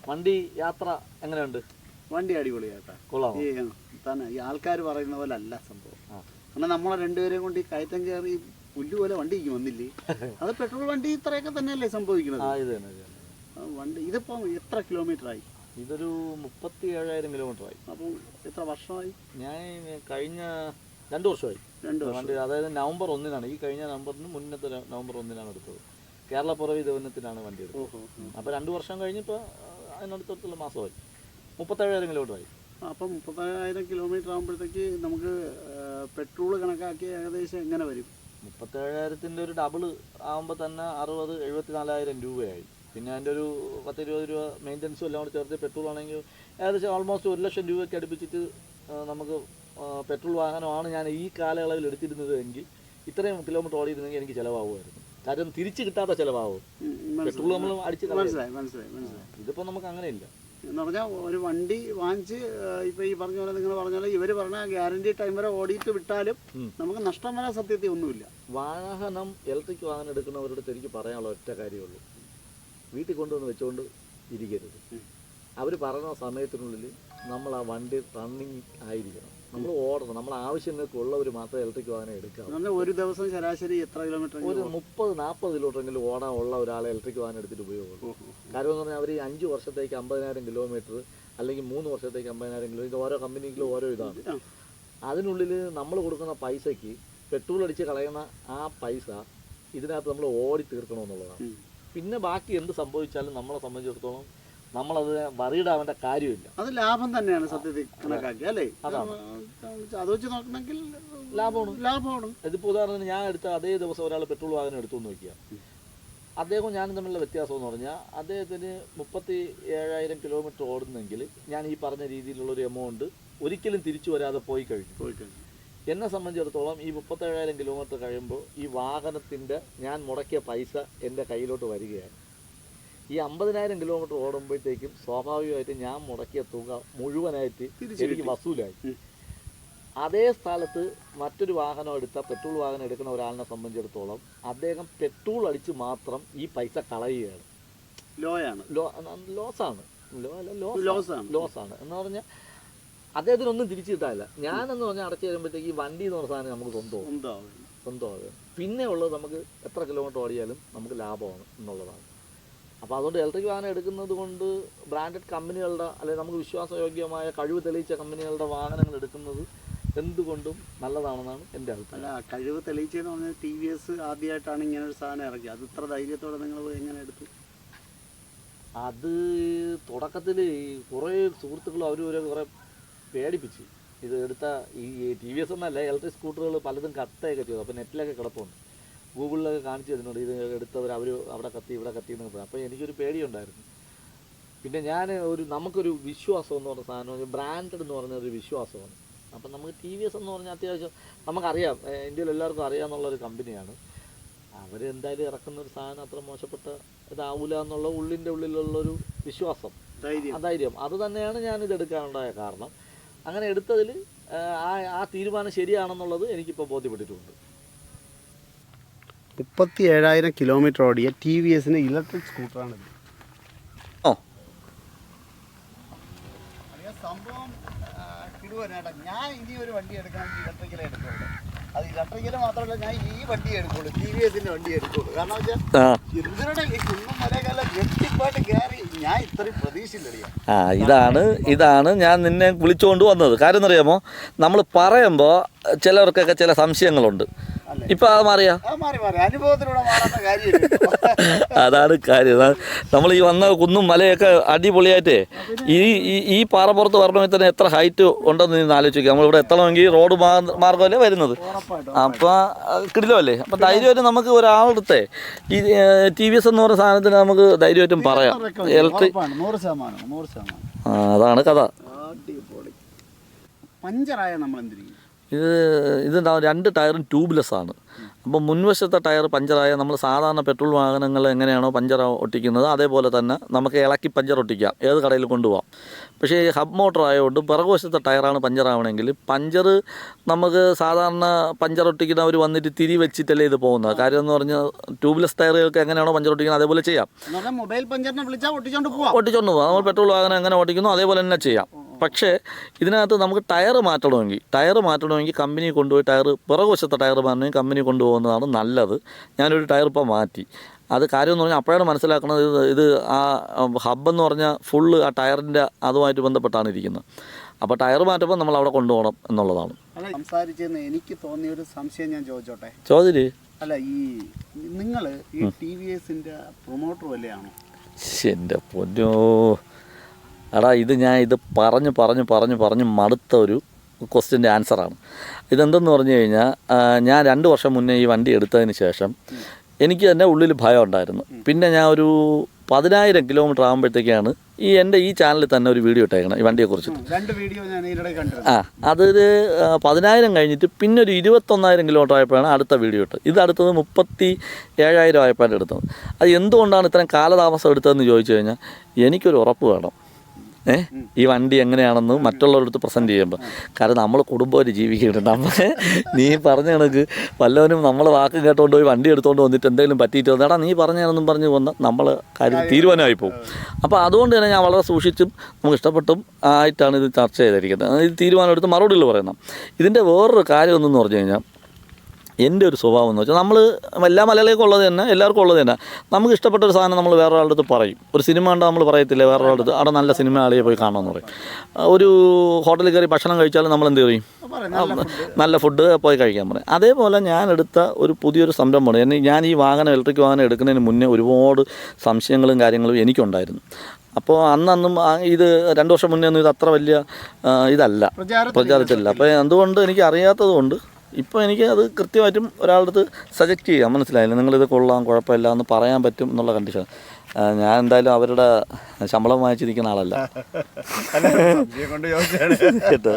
വണ്ടി യാത്ര എങ്ങനെയുണ്ട്? വണ്ടി അടിപൊളിയാട്ടാ, കൊള്ളാം. തന്നെ ഈ ആൾക്കാർ പറയുന്ന പോലെ അല്ല സംഭവം. കാരണം നമ്മളെ രണ്ടുപേരെയും കൊണ്ട് ഈ കയറ്റം കയറി പുല്ല് പോലെ വണ്ടിക്ക് വന്നില്ലേ. അത് പെട്രോൾ വണ്ടി ഇത്രയൊക്കെ തന്നെയല്ലേ സംഭവിക്കുന്നത്. വണ്ടി ഇതിപ്പോ എത്ര കിലോമീറ്റർ ആയി? ഇതൊരു 37,000 കിലോമീറ്റർ ആയി. അപ്പം എത്ര വർഷമായി? ഞാൻ കഴിഞ്ഞ 2 വർഷമായി. 2 വർഷം. വണ്ടി അതായത് നവംബർ 1-നാണ്, ഈ കഴിഞ്ഞ നവംബറിന് മുന്നത്തെ നവംബർ 1-നാണ് എടുത്തത്. കേരളപ്പിറവി ദിവസത്തിനാണ് വണ്ടി എടുത്തത്. അപ്പോൾ 2 വർഷം കഴിഞ്ഞപ്പോൾ അതിനടുത്തുള്ള മാസമായി 37,000 കിലോമീറ്റർ ആയി. അപ്പം 37,000 കിലോമീറ്റർ ആകുമ്പോഴത്തേക്ക് നമുക്ക് പെട്രോൾ കണക്കാക്കി ഏകദേശം എങ്ങനെ വരും? 37,000-ൻ്റെ ഒരു ഡബിൾ ആകുമ്പോൾ തന്നെ 60,000-74,000 രൂപയായി. പിന്നെ അതിൻ്റെ ഒരു 10-20 രൂപ മെയിൻ്റനൻസും എല്ലാം കൂടെ ചേർത്ത് പെട്രോൾ ആണെങ്കിൽ ഏകദേശം ഓൾമോസ്റ്റ് 1,00,000 രൂപയ്ക്ക് അടുപ്പിച്ചിട്ട് നമുക്ക് പെട്രോൾ വാഹനമാണ് ഞാൻ ഈ കാലയളവിൽ എടുത്തിരുന്നത് എങ്കിൽ ഇത്രയും കിലോമീറ്റർ ഓടിയിരുന്നെങ്കിൽ എനിക്ക് ചിലവാകുമായിരുന്നു. കാര്യം തിരിച്ച് കിട്ടാത്ത ചിലവാകും. പെട്രോൾ നമ്മൾ അടിച്ച് മനസ്സിലായി. ഇതിപ്പോൾ നമുക്ക് അങ്ങനെയില്ല. എന്ന് പറഞ്ഞാൽ ഒരു വണ്ടി വാങ്ങിച്ച് ഇപ്പോൾ ഈ പറഞ്ഞ പോലെ നിങ്ങൾ പറഞ്ഞ പോലെ ഇവർ പറഞ്ഞ ഗ്യാരണ്ടി ടൈം വരെ ഓടിയിട്ട് വിട്ടാലും നമുക്ക് നഷ്ടം വരാൻ സത്യത്തിൽ ഒന്നുമില്ല. വാഹനം ഇലക്ട്രിക് വാഹനം എടുക്കുന്നവരോട് എനിക്ക് പറയാനുള്ള ഒറ്റ കാര്യമുള്ളൂ, വീട്ടിൽ കൊണ്ടുവന്ന് വെച്ചുകൊണ്ട് ഇരിക്കരുത്. അവർ പറയുന്ന സമയത്തിനുള്ളിൽ നമ്മൾ ആ വണ്ടി റണ്ണിങ് ആയിരിക്കണം, നമ്മൾ ഓടണം. നമ്മൾ ആവശ്യങ്ങൾക്കുള്ളവർ മാത്രമേ ഇലക്ട്രിക് വാഹനം എടുക്കാവൂ. ഒരു ദിവസം ശരാശരി എത്ര കിലോമീറ്റർ? ഒരു 30-40 കിലോമീറ്ററെങ്കിലും ഓടാനുള്ള ഒരാളെ ഇലക്ട്രിക് വാഹനം എടുത്തിട്ട് ഉപയോഗമുള്ളൂ. കാരണം എന്ന് പറഞ്ഞാൽ അവർ 5 വർഷത്തേക്ക് 50,000 കിലോമീറ്റർ അല്ലെങ്കിൽ 3 വർഷത്തേക്ക് 50,000 കിലോമീറ്റർ, ഓരോ കമ്പനിക്കും ഓരോ ഇതാണ്. അതിനുള്ളിൽ നമ്മൾ കൊടുക്കുന്ന പൈസയ്ക്ക് പെട്രോൾ അടിച്ച് കളയുന്ന ആ പൈസ ഇതിനകത്ത് നമ്മൾ ഓടി തീർക്കണമെന്നുള്ളതാണ്. പിന്നെ ബാക്കി എന്ത് സംഭവിച്ചാലും നമ്മളെ സംബന്ധിച്ചിടത്തോളം നമ്മളത് വറിയിടാവേണ്ട കാര്യമില്ല. അത് ലാഭം തന്നെയാണ് സത്യത്തിൽ കണക്കാക്കി അല്ലേ? അത് വെച്ച് നോക്കണമെങ്കിൽ ലാഭമാണ്. ഇതിപ്പോൾ ഉദാഹരണത്തിന് ഞാൻ എടുത്ത അതേ ദിവസം ഒരാൾ പെട്രോൾ വാഹനം എടുത്തു എന്ന് നോക്കിയാൽ അദ്ദേഹവും ഞാനും തമ്മിലുള്ള വ്യത്യാസം എന്ന് പറഞ്ഞാൽ അദ്ദേഹത്തിന് 37,000 കിലോമീറ്റർ ഓടുന്നെങ്കിൽ ഞാൻ ഈ പറഞ്ഞ രീതിയിലുള്ളൊരു എമൗണ്ട് ഒരിക്കലും തിരിച്ചു വരാതെ പോയി കഴിഞ്ഞു. എന്നെ സംബന്ധിച്ചിടത്തോളം ഈ 37,000 കിലോമീറ്റർ കഴിയുമ്പോൾ ഈ വാഹനത്തിൻ്റെ ഞാൻ മുടക്കിയ പൈസ എൻ്റെ കയ്യിലോട്ട് വരികയാണ്. ഈ 50,000 കിലോമീറ്റർ ഓടുമ്പോഴത്തേക്കും സ്വാഭാവികമായിട്ട് ഞാൻ മുടക്കിയ തുക മുഴുവനായിട്ട് എനിക്ക് വസൂലായി. അതേ സ്ഥലത്ത് മറ്റൊരു വാഹനം പെട്രോൾ വാഹനം എടുക്കുന്ന ഒരാളിനെ സംബന്ധിച്ചിടത്തോളം അദ്ദേഹം പെട്രോൾ അടിച്ച് മാത്രം ഈ പൈസ കളയുകയാണ്. ലോസാണ് എന്ന് പറഞ്ഞാൽ അദ്ദേഹത്തിനൊന്നും തിരിച്ചു കിട്ടാനില്ല. ഞാനെന്ന് പറഞ്ഞാൽ അടച്ചു തരുമ്പോഴത്തേക്ക് ഈ വണ്ടി എന്ന് പറഞ്ഞ സാധനം നമുക്ക് സ്വന്തമാകും. പിന്നെ ഉള്ളത് നമുക്ക് എത്ര കിലോമീറ്റർ ഓടിയാലും നമുക്ക് ലാഭമാണ് എന്നുള്ളതാണ്. അപ്പോൾ അതുകൊണ്ട് ഇലക്ട്രിക് വാഹനം എടുക്കുന്നത് കൊണ്ട് ബ്രാൻഡഡ് കമ്പനികളുടെ അല്ലെങ്കിൽ നമുക്ക് വിശ്വാസയോഗ്യമായ കഴിവ് തെളിയിച്ച കമ്പനികളുടെ വാഹനങ്ങൾ എടുക്കുന്നത് എന്തുകൊണ്ടും നല്ലതാണെന്നാണ് എൻ്റെ അഭിപ്രായം. അല്ല, കഴിവ് തെളിയിച്ചെന്ന് പറഞ്ഞാൽ TVS ആദ്യമായിട്ടാണ് ഇങ്ങനെ ഒരു സാധനം ഇറക്കി. അത് ഇത്ര ധൈര്യത്തോടെ നിങ്ങൾ എങ്ങനെ എടുത്തു? അത് തുടക്കത്തിൽ കുറേ സുഹൃത്തുക്കളും അവരും കുറേ പേടിപ്പിച്ച് ഇത് എടുത്ത ഈ TVS എന്നല്ല ഇലക്ട്രിക് സ്കൂട്ടറുകൾ പലതും കത്തുകയൊക്കെ ചെയ്തു. അപ്പോൾ നെറ്റിലൊക്കെ കിടപ്പുണ്ട്, ഗൂഗിളിലൊക്കെ കാണിച്ചു തരുന്നുണ്ട് ഇത് എടുത്തവർ അവിടെ കത്തി ഇവിടെ കത്തി എന്ന് പറഞ്ഞു. അപ്പോൾ എനിക്കൊരു പേടിയുണ്ടായിരുന്നു. പിന്നെ നമുക്കൊരു വിശ്വാസം എന്ന് പറഞ്ഞ സാധനം, ബ്രാൻഡഡ് എന്ന് പറഞ്ഞൊരു വിശ്വാസമാണ്. അപ്പം നമുക്ക് TVS എന്ന് പറഞ്ഞാൽ അത്യാവശ്യം നമുക്കറിയാം, ഇന്ത്യയിൽ എല്ലാവർക്കും അറിയാമെന്നുള്ളൊരു കമ്പനിയാണ്. അവരെന്തായാലും ഇറക്കുന്നൊരു സാധനം അത്ര മോശപ്പെട്ട ഇതാവില്ല എന്നുള്ള ഉള്ളിലുള്ളൊരു വിശ്വാസം, ധൈര്യം, അത് തന്നെയാണ് ഞാനിത് എടുക്കാനുണ്ടായ കാരണം. അങ്ങനെ എടുത്തതിൽ ആ തീരുമാനം ശരിയാണെന്നുള്ളത് എനിക്കിപ്പോൾ ബോധ്യപ്പെട്ടിട്ടുണ്ട്. 37,000 കിലോമീറ്റർ ഓടിയ TVSന് ഇലക്ട്രിക് സ്കൂട്ടറാണിത്. സംഭവം കിടുവനാട്ടാ. ഞാൻ ഇനി ഒരു വണ്ടി എടുക്കണമെങ്കിൽ ഇലക്ട്രിക്കലേ എടുക്കുള്ളൂ. അത് ഇലക്ട്രിക്കൽ മാത്രമല്ല, ഞാൻ ഈ വണ്ടി എടുക്കുള്ളൂ, TVSന്റെ വണ്ടി എടുക്കുള്ളൂ. കാരണം വെച്ചാൽ എന്തിനാണ് ഈ കുന്നും മലയെല്ലാം എത്തിപ്പാട്ട് കയറി ഞാൻ ഇത്രയും പ്രതീക്ഷയില്ല. ഇതാണ് ഞാൻ നിന്നെ വിളിച്ചുകൊണ്ട് വന്നത്. കാര്യം എന്നറിയാമോ, നമ്മൾ പറയുമ്പോൾ ചിലവർക്കൊക്കെ ചില സംശയങ്ങളുണ്ട്. ഇപ്പം അത് മാറിയാ അതാണ് കാര്യം. നമ്മൾ ഈ വന്ന കുന്നും മലയൊക്കെ അടിപൊളിയായിട്ടേ ഈ പാറപ്പുറത്ത് വരണമെങ്കിൽ തന്നെ എത്ര ഹൈറ്റ് ഉണ്ടെന്ന് നീ ആലോചിക്കുക. നമ്മളിവിടെ എത്തണമെങ്കിൽ റോഡ് മാർഗമല്ലേ വരുന്നത്. അപ്പം കിടിലമല്ലേ. അപ്പം ധൈര്യമായിട്ട് നമുക്ക് ഒരാളെടുത്തേ ഈ TVS എന്ന് പറയുന്ന സാധനത്തിന് നമുക്ക് ധൈര്യമായിട്ടും പറയാം. ഇലക്ട്രിക് അതാണ് കഥ. പഞ്ചറായ നമ്മൾ എന്തിരിക്കും? ഇതുണ്ടാവും 2 ടയറും ട്യൂബ്ലെസ് ആണ്. അപ്പോൾ മുൻവശത്തെ ടയർ പഞ്ചറായ നമ്മൾ സാധാരണ പെട്രോൾ വാഹനങ്ങൾ എങ്ങനെയാണോ പഞ്ചർ ഒട്ടിക്കുന്നത് അതേപോലെ തന്നെ നമുക്ക് ഇളക്കി പഞ്ചർ ഒട്ടിക്കാം, ഏത് കടയിൽ കൊണ്ടുപോകാം. പക്ഷേ ഈ ഹബ് മോട്ടർ ആയതുകൊണ്ട് പിറകുവശത്തെ ടയറാണ് പഞ്ചറാവണമെങ്കിൽ പഞ്ചർ നമുക്ക് സാധാരണ പഞ്ചർ ഒട്ടിക്കുന്നവർ വന്നിട്ട് തിരി വെച്ചിട്ടല്ലേ ഇത് പോകുന്നത്. കാര്യം എന്ന് പറഞ്ഞാൽ ട്യൂബ്ലെസ് ടയറുകൾക്ക് എങ്ങനെയാണോ പഞ്ചർ ഒട്ടിക്കുന്നത് അതേപോലെ ചെയ്യാം. മൊബൈൽ പഞ്ചറിനെ വിളിച്ചാൽ ഒട്ടിച്ചോണ്ട് പോവാം. നമ്മൾ പെട്രോൾ വാഹനം എങ്ങനെ ഓടിക്കുന്നു അതേപോലെ തന്നെ ചെയ്യാം. പക്ഷേ ഇതിനകത്ത് നമുക്ക് ടയർ മാറ്റണമെങ്കിൽ കമ്പനി കൊണ്ടുപോയി ടയർ പിറകുവശത്തെ ടയർ മാറ്റണമെങ്കിൽ കമ്പനി കൊണ്ടുപോകുന്നതാണ് നല്ലത്. ഞാനൊരു ടയർ ഇപ്പോൾ മാറ്റി. അത് കാര്യം എന്ന് പറഞ്ഞാൽ അപ്പോഴാണ് മനസ്സിലാക്കുന്നത് ഇത് ആ ഹബ്ബെന്ന് പറഞ്ഞാൽ ഫുള്ള് ആ ടയറിൻ്റെ അതുമായിട്ട് ബന്ധപ്പെട്ടാണ് ഇരിക്കുന്നത്. അപ്പോൾ ടയർ മാറ്റുമ്പോൾ നമ്മൾ അവിടെ കൊണ്ടുപോകണം എന്നുള്ളതാണ്. സംസാരിച്ചെന്ന് എനിക്ക് തോന്നിയൊരു സംശയം ഞാൻ ചോദിച്ചോട്ടെ? ചോദിച്ചില്ലേ? അല്ല, ഈ നിങ്ങൾ ഈ TVSന്റെ പ്രൊമോട്ടർ വല്ലതാണോ? എൻ്റെ പൊന്നോ എടാ, ഇത് പറഞ്ഞ് മടുത്ത ഒരു ക്വസ്റ്റ്യൻ്റെ ആൻസറാണ്. ഇതെന്തെന്ന് പറഞ്ഞു കഴിഞ്ഞാൽ ഞാൻ 2 വർഷം മുന്നേ ഈ വണ്ടി എടുത്തതിന് ശേഷം എനിക്ക് തന്നെ ഉള്ളിൽ ഭയം ഉണ്ടായിരുന്നു. പിന്നെ ഞാൻ ഒരു 10,000 കിലോമീറ്റർ ആകുമ്പോഴത്തേക്കാണ് എൻ്റെ ഈ ചാനലിൽ തന്നെ ഒരു വീഡിയോ ഇട്ടേക്കണം ഈ വണ്ടിയെക്കുറിച്ച്. 2 വീഡിയോ ഞാൻ അതൊരു 10,000 കഴിഞ്ഞിട്ട് പിന്നെ ഒരു 21,000 കിലോമീറ്റർ ആയപ്പോഴാണ് അടുത്ത വീഡിയോ ഇട്ടത്. ഇത് അടുത്തത് 37,000 ആയപ്പോഴാണ് എടുത്തത്. അത് എന്തുകൊണ്ടാണ് ഇത്രയും കാലതാമസം എടുത്തതെന്ന് ചോദിച്ചു കഴിഞ്ഞാൽ എനിക്കൊരു ഉറപ്പ് വേണം ഈ വണ്ടി എങ്ങനെയാണെന്ന് മറ്റുള്ളവരടുത്ത് പ്രസൻറ്റ് ചെയ്യുമ്പോൾ. കാരണം നമ്മൾ കുടുംബമായിട്ട് ജീവിക്കുന്നുണ്ട്. നീ പറഞ്ഞ കണക്ക് വല്ലവനും നമ്മൾ വാക്ക് കേട്ടുകൊണ്ട് പോയി വണ്ടി എടുത്തുകൊണ്ട് വന്നിട്ട് എന്തെങ്കിലും പറ്റിയിട്ട് വന്നേടാ നീ പറഞ്ഞാണെന്നും പറഞ്ഞ് വന്നാൽ നമ്മൾ കാര്യം തീരുമാനമായി പോകും. അപ്പോൾ അതുകൊണ്ട് തന്നെ ഞാൻ വളരെ സൂക്ഷിച്ചും നമുക്ക് ഇഷ്ടപ്പെട്ടും ആയിട്ടാണ് ഇത് ചർച്ച ചെയ്തിരിക്കുന്നത്. ഇത് തീരുമാനം എടുത്ത് മറുപടികൾ പറയുന്നത്. ഇതിൻ്റെ വേറൊരു കാര്യം ഒന്നെന്ന് പറഞ്ഞു കഴിഞ്ഞാൽ എൻ്റെ ഒരു സ്വഭാവം എന്ന് വെച്ചാൽ നമ്മൾ എല്ലാ മലയാളികൾക്കും ഉള്ളത് തന്നെ എല്ലാവർക്കും ഉള്ളത് തന്നെ നമുക്ക് ഇഷ്ടപ്പെട്ട ഒരു സാധനം നമ്മൾ വേറെ ഒരാളുടെ അടുത്ത് പറയും. ഒരു സിനിമ കണ്ടാൽ നമ്മൾ പറയത്തില്ല വേറെ ഒരാളുടെ അടുത്ത് അവിടെ നല്ല സിനിമ ആളിയെ പോയി കാണാമെന്ന് പറയും. ഒരു ഹോട്ടലിൽ കയറി ഭക്ഷണം കഴിച്ചാലും നമ്മൾ എന്ത് പറയും? നല്ല ഫുഡ് പോയി കഴിക്കാൻ പറയും. അതേപോലെ ഞാൻ എടുത്ത ഒരു പുതിയൊരു സംരംഭമാണ്. ഞാൻ ഈ ഇലക്ട്രിക് വാഹനം എടുക്കുന്നതിന് മുന്നേ ഒരുപാട് സംശയങ്ങളും കാര്യങ്ങളും എനിക്കുണ്ടായിരുന്നു. അപ്പോൾ അന്നും ഇത് 2 വർഷം മുന്നേ ഒന്നും ഇത് അത്ര വലിയ ഇതല്ല, പ്രചാരത്തില്ല. അപ്പോൾ എന്തുകൊണ്ട് എനിക്ക് അറിയാത്തത് കൊണ്ട് ഇപ്പോൾ എനിക്ക് അത് കൃത്യമായിട്ടും ഒരാളുടെ അടുത്ത് സജക്റ്റ് ചെയ്യാം. മനസ്സിലായില്ല, നിങ്ങളിത് കൊള്ളാം കുഴപ്പമില്ല എന്ന് പറയാൻ പറ്റും എന്നുള്ള കണ്ടീഷൻ. ഞാൻ എന്തായാലും അവരുടെ ശമ്പളം വാങ്ങിച്ചിരിക്കുന്ന ആളല്ല കേട്ടോ.